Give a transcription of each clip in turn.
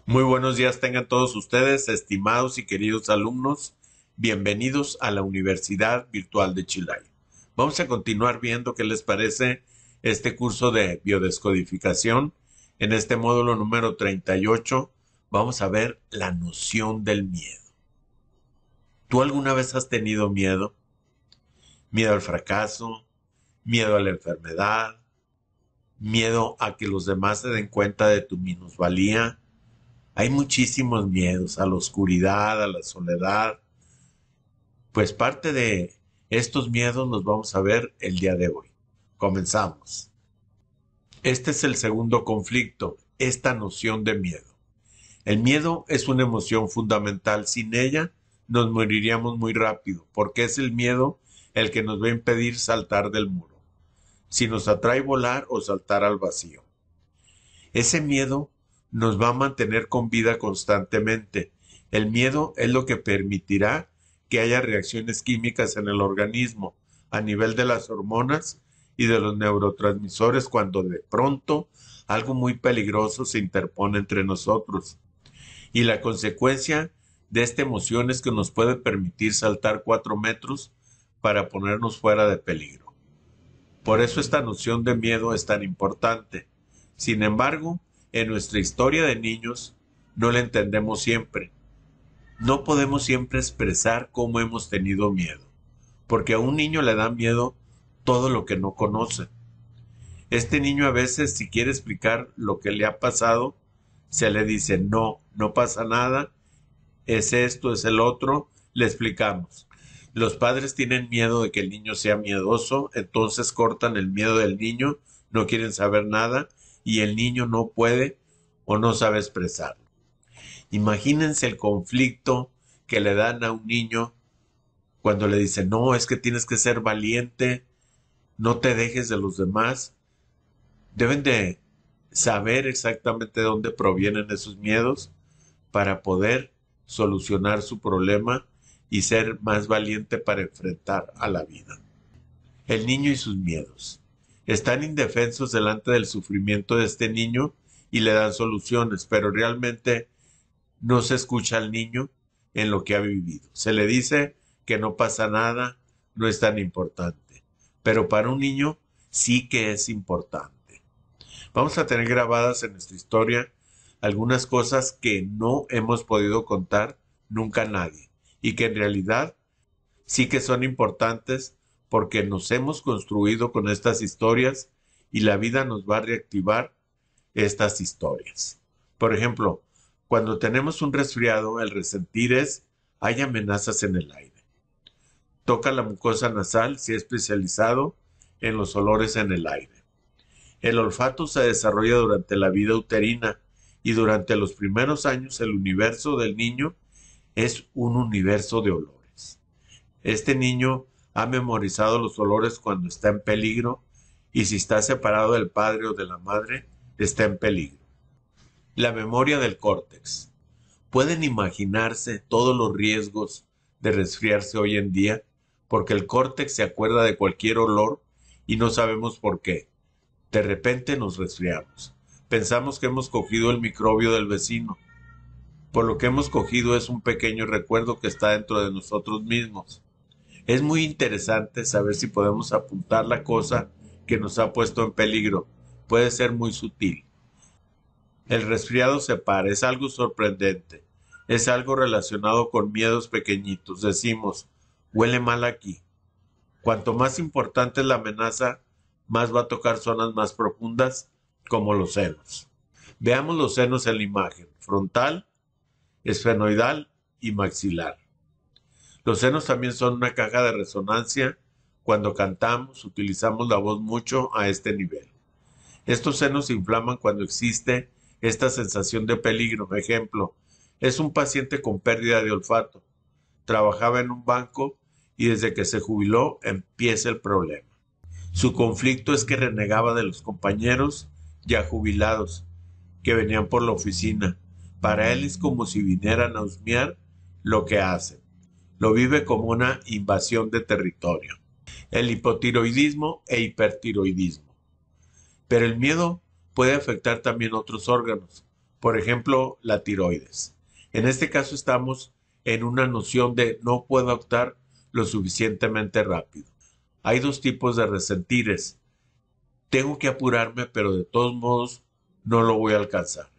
Muy buenos días tengan todos ustedes, estimados y queridos alumnos. Bienvenidos a la Universidad Virtual de Chilay. Vamos a continuar viendo qué les parece este curso de biodescodificación. En este módulo número 38 vamos a ver la noción del miedo. ¿Tú alguna vez has tenido miedo? Miedo al fracaso, miedo a la enfermedad, miedo a que los demás se den cuenta de tu minusvalía. Hay muchísimos miedos, a la oscuridad, a la soledad. Pues parte de estos miedos los vamos a ver el día de hoy. Comenzamos. Este es el segundo conflicto, esta noción de miedo. El miedo es una emoción fundamental. Sin ella nos moriríamos muy rápido, porque es el miedo el que nos va a impedir saltar del muro. Si nos atrae volar o saltar al vacío. Ese miedo nos va a mantener con vida constantemente. El miedo es lo que permitirá que haya reacciones químicas en el organismo a nivel de las hormonas y de los neurotransmisores cuando de pronto algo muy peligroso se interpone entre nosotros. Y la consecuencia de esta emoción es que nos puede permitir saltar 4 metros para ponernos fuera de peligro. Por eso esta noción de miedo es tan importante. Sin embargo, en nuestra historia de niños no la entendemos siempre. No podemos siempre expresar cómo hemos tenido miedo, porque a un niño le da miedo todo lo que no conoce. Este niño a veces, si quiere explicar lo que le ha pasado, se le dice no, no pasa nada, es esto, es el otro, le explicamos. Los padres tienen miedo de que el niño sea miedoso, entonces cortan el miedo del niño, no quieren saber nada y el niño no puede o no sabe expresarlo. Imagínense el conflicto que le dan a un niño cuando le dicen, no, es que tienes que ser valiente, no te dejes de los demás. Deben de saber exactamente de dónde provienen esos miedos para poder solucionar su problema y ser más valiente para enfrentar a la vida. El niño y sus miedos. Están indefensos delante del sufrimiento de este niño y le dan soluciones, pero realmente no se escucha al niño en lo que ha vivido. Se le dice que no pasa nada, no es tan importante, pero para un niño sí que es importante. Vamos a tener grabadas en nuestra historia algunas cosas que no hemos podido contar nunca a nadie y que en realidad sí que son importantes porque nos hemos construido con estas historias y la vida nos va a reactivar estas historias. Por ejemplo, cuando tenemos un resfriado, el resentir es, hay amenazas en el aire. Toca la mucosa nasal si es especializado en los olores en el aire. El olfato se desarrolla durante la vida uterina y durante los primeros años el universo del niño es un universo de olores. Este niño ha memorizado los olores cuando está en peligro y si está separado del padre o de la madre, está en peligro. La memoria del córtex. ¿Pueden imaginarse todos los riesgos de resfriarse hoy en día? Porque el córtex se acuerda de cualquier olor y no sabemos por qué. De repente nos resfriamos. Pensamos que hemos cogido el microbio del vecino. Por lo que hemos cogido es un pequeño recuerdo que está dentro de nosotros mismos. Es muy interesante saber si podemos apuntar la cosa que nos ha puesto en peligro. Puede ser muy sutil. El resfriado se para, es algo sorprendente. Es algo relacionado con miedos pequeñitos. Decimos, huele mal aquí. Cuanto más importante es la amenaza, más va a tocar zonas más profundas, como los senos. Veamos los senos en la imagen. Frontal, esfenoidal y maxilar. Los senos también son una caja de resonancia. Cuando cantamos, utilizamos la voz mucho a este nivel. Estos senos se inflaman cuando existe esta sensación de peligro. Ejemplo, es un paciente con pérdida de olfato. Trabajaba en un banco y desde que se jubiló empieza el problema. Su conflicto es que renegaba de los compañeros ya jubilados que venían por la oficina. Para él es como si vinieran a husmear lo que hacen. Lo vive como una invasión de territorio. El hipotiroidismo e hipertiroidismo. Pero el miedo puede afectar también otros órganos, Por ejemplo, la tiroides. En este caso estamos en una noción de no puedo actuar lo suficientemente rápido. Hay dos tipos de resentires. Tengo que apurarme, pero de todos modos no lo voy a alcanzar.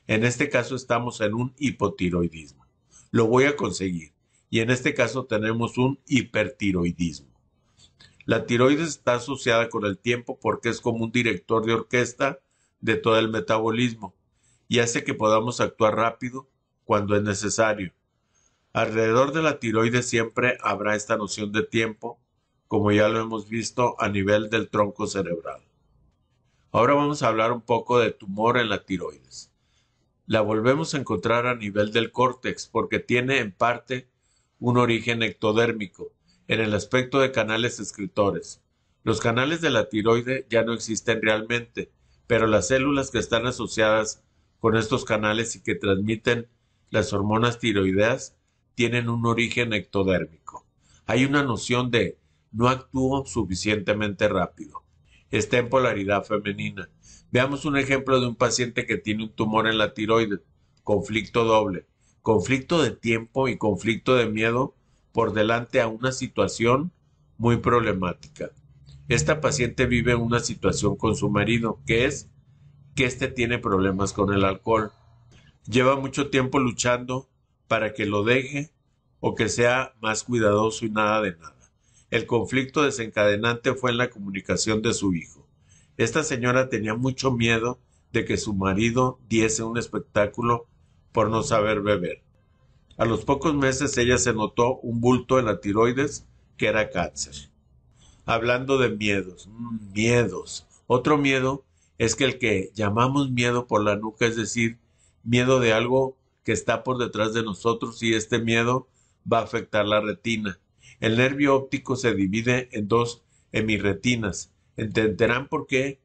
En este caso estamos en un hipotiroidismo. Lo voy a conseguir. Y en este caso tenemos un hipertiroidismo. La tiroides está asociada con el tiempo porque es como un director de orquesta de todo el metabolismo y hace que podamos actuar rápido cuando es necesario. Alrededor de la tiroides siempre habrá esta noción de tiempo, como ya lo hemos visto a nivel del tronco cerebral. Ahora vamos a hablar un poco de tumor en la tiroides. La volvemos a encontrar a nivel del córtex porque tiene en parte un origen ectodérmico en el aspecto de canales excretores. Los canales de la tiroide ya no existen realmente, pero las células que están asociadas con estos canales y que transmiten las hormonas tiroideas tienen un origen ectodérmico. Hay una noción de no actúo suficientemente rápido. Está en polaridad femenina. Veamos un ejemplo de un paciente que tiene un tumor en la tiroides, conflicto doble, conflicto de tiempo y conflicto de miedo por delante a una situación muy problemática. Esta paciente vive una situación con su marido, que es que éste tiene problemas con el alcohol. Lleva mucho tiempo luchando para que lo deje o que sea más cuidadoso y nada de nada. El conflicto desencadenante fue en la comunicación de su hijo. Esta señora tenía mucho miedo de que su marido diese un espectáculo por no saber beber. A los pocos meses ella se notó un bulto en la tiroides que era cáncer. Hablando de miedos. Otro miedo es que el que llamamos miedo por la nuca, es decir, miedo de algo que está por detrás de nosotros y este miedo va a afectar la retina. El nervio óptico se divide en dos hemirretinas. Entenderán por qué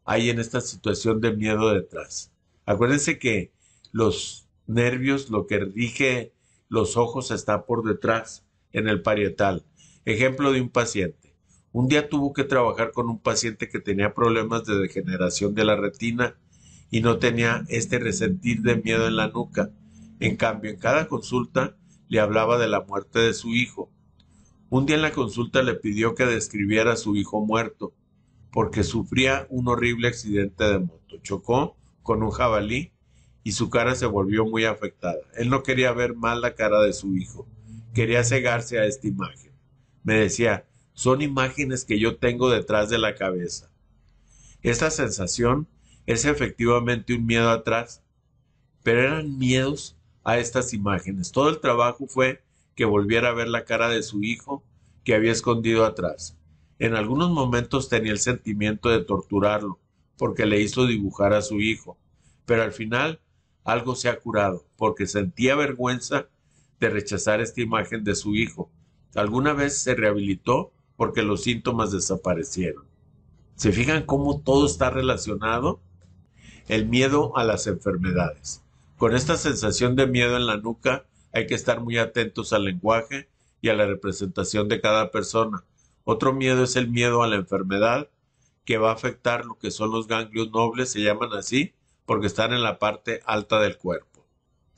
hay en esta situación de miedo detrás. Acuérdense que los nervios, lo que rige los ojos está por detrás, en el parietal. Ejemplo de un paciente. Un día tuvo que trabajar con un paciente que tenía problemas de degeneración de la retina y no tenía este resentir de miedo en la nuca. En cambio, en cada consulta le hablaba de la muerte de su hijo. Un día en la consulta le pidió que describiera a su hijo muerto, porque sufría un horrible accidente de moto. Chocó con un jabalí y su cara se volvió muy afectada. Él no quería ver más la cara de su hijo, quería cegarse a esta imagen. Me decía, son imágenes que yo tengo detrás de la cabeza. Esta sensación es efectivamente un miedo atrás, pero eran miedos a estas imágenes. Todo el trabajo fue que volviera a ver la cara de su hijo que había escondido atrás. En algunos momentos tenía el sentimiento de torturarlo, porque le hizo dibujar a su hijo, pero al final algo se ha curado, porque sentía vergüenza de rechazar esta imagen de su hijo. Alguna vez se rehabilitó porque los síntomas desaparecieron. ¿Se fijan cómo todo está relacionado? El miedo a las enfermedades. Con esta sensación de miedo en la nuca hay que estar muy atentos al lenguaje y a la representación de cada persona. Otro miedo es el miedo a la enfermedad, que va a afectar lo que son los ganglios nobles, se llaman así, porque están en la parte alta del cuerpo.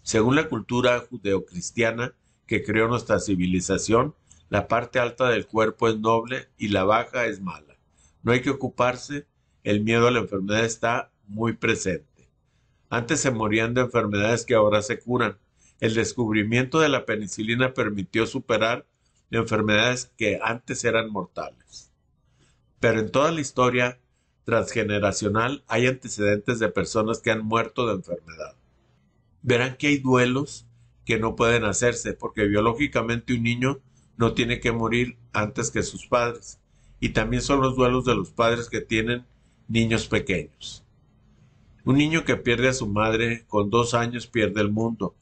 Según la cultura judeocristiana que creó nuestra civilización, la parte alta del cuerpo es noble y la baja es mala. No hay que ocuparse, el miedo a la enfermedad está muy presente. Antes se morían de enfermedades que ahora se curan. El descubrimiento de la penicilina permitió superar enfermedades que antes eran mortales. Pero en toda la historia transgeneracional hay antecedentes de personas que han muerto de enfermedad. Verán que hay duelos que no pueden hacerse porque biológicamente un niño no tiene que morir antes que sus padres. Y también son los duelos de los padres que tienen niños pequeños. Un niño que pierde a su madre con 2 años pierde el mundo.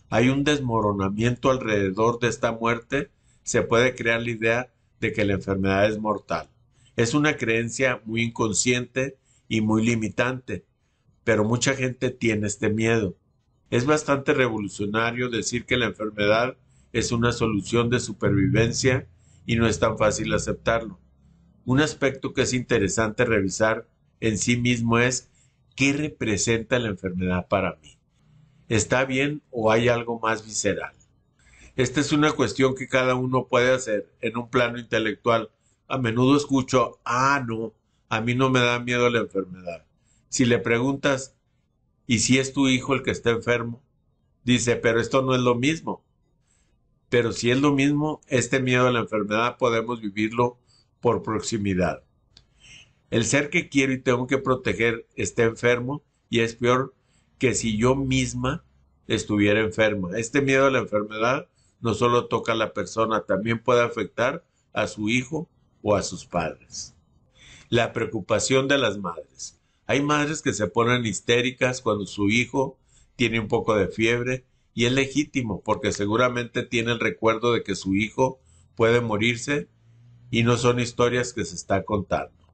Hay un desmoronamiento alrededor de esta muerte. Se puede crear la idea de que la enfermedad es mortal. Es una creencia muy inconsciente y muy limitante, pero mucha gente tiene este miedo. Es bastante revolucionario decir que la enfermedad es una solución de supervivencia y no es tan fácil aceptarlo. Un aspecto que es interesante revisar en sí mismo es ¿qué representa la enfermedad para mí? ¿Está bien o hay algo más visceral? Esta es una cuestión que cada uno puede hacer en un plano intelectual. A menudo escucho, no, a mí no me da miedo la enfermedad. Si le preguntas, ¿y si es tu hijo el que está enfermo? Dice, pero esto no es lo mismo. Pero si es lo mismo, este miedo a la enfermedad podemos vivirlo por proximidad. El ser que quiero y tengo que proteger está enfermo y es peor que si yo misma estuviera enferma. Este miedo a la enfermedad no solo toca a la persona, también puede afectar a su hijo o a sus padres. La preocupación de las madres. Hay madres que se ponen histéricas cuando su hijo tiene un poco de fiebre y es legítimo porque seguramente tiene el recuerdo de que su hijo puede morirse y no son historias que se está contando.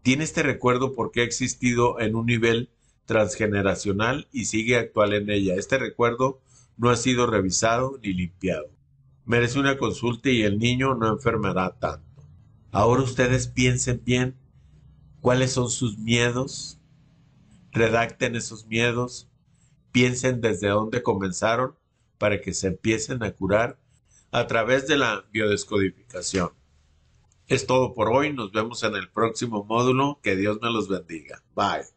Tiene este recuerdo porque ha existido en un nivel transgeneracional y sigue actual en ella. Este recuerdo no ha sido revisado ni limpiado. Merece una consulta y el niño no enfermará tanto. Ahora ustedes piensen bien cuáles son sus miedos, redacten esos miedos, piensen desde dónde comenzaron para que se empiecen a curar a través de la biodescodificación. Es todo por hoy, nos vemos en el próximo módulo, que Dios me los bendiga. Bye.